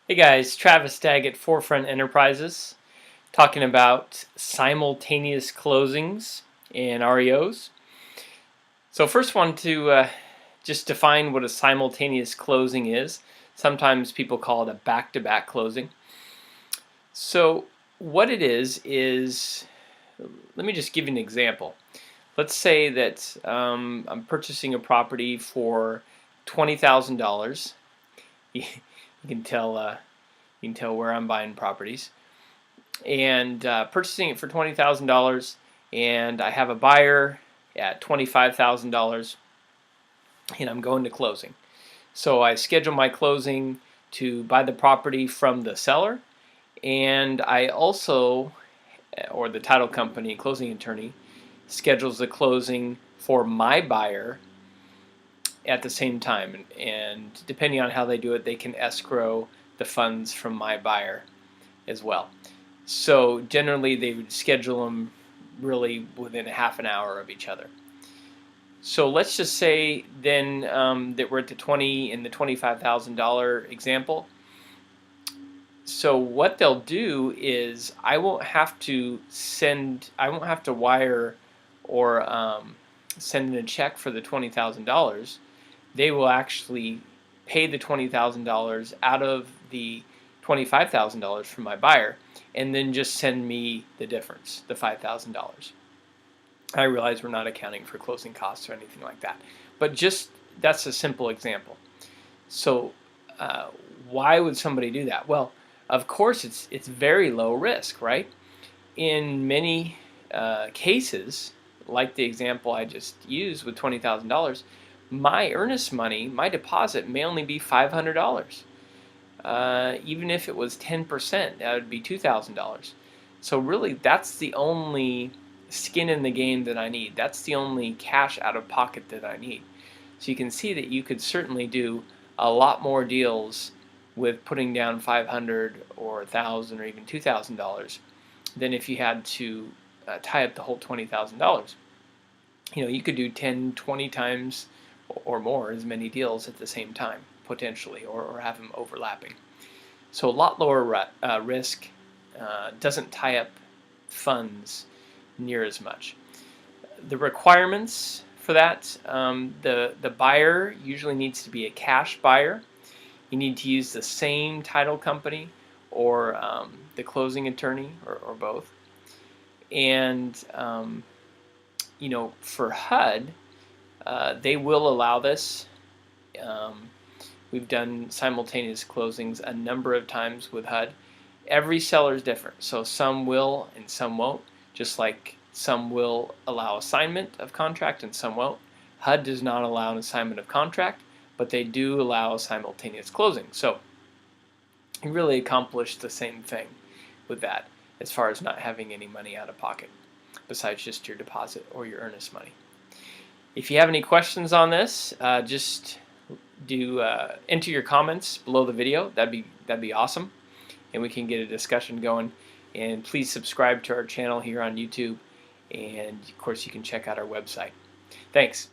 Hey guys, Travis Daggett, Forefront Enterprises, talking about simultaneous closings and REOs. So first want to just define what a simultaneous closing is. Sometimes people call it a back-to-back closing. So what it is, let me just give you an example. Let's say that I'm purchasing a property for $20,000. You can tell where I'm buying properties, and purchasing it for $20,000, and I have a buyer at $25,000, and I'm going to closing. So I schedule my closing to buy the property from the seller, and I also, or the title company, closing attorney, schedules the closing for my buyer at the same time, and depending on how they do it, they can escrow the funds from my buyer as well. So generally they would schedule them really within a half an hour of each other. So let's just say then that we're at the $25,000 example. So what they'll do is I won't have to wire or send in a check for the $20,000. They will actually pay the $20,000 out of the $25,000 from my buyer, and then just send me the difference, the $5,000. I realize we're not accounting for closing costs or anything like that, but just that's a simple example. So why would somebody do that? Well, of course it's very low risk, right? In many cases, like the example I just used with $20,000, my earnest money, my deposit may only be $500. Even if it was 10%, that would be $2,000. So really, that's the only skin in the game that I need. That's the only cash out of pocket that I need. So you can see that you could certainly do a lot more deals with putting down $500 or $1,000 or even $2,000 than if you had to tie up the whole $20,000. You could do 10, 20 times or more as many deals at the same time, potentially, or have them overlapping. So a lot lower risk, doesn't tie up funds near as much. The requirements for that, the buyer usually needs to be a cash buyer. You need to use the same title company or the closing attorney or both. And for HUD, they will allow this. We've done simultaneous closings a number of times with HUD. Every seller is different, so some will and some won't, just like some will allow assignment of contract and some won't. HUD does not allow an assignment of contract, but they do allow simultaneous closing. So you really accomplish the same thing with that as far as not having any money out of pocket besides just your deposit or your earnest money. If you have any questions on this, just enter your comments below the video. That'd be awesome, and we can get a discussion going. And please subscribe to our channel here on YouTube, and of course you can check out our website. Thanks.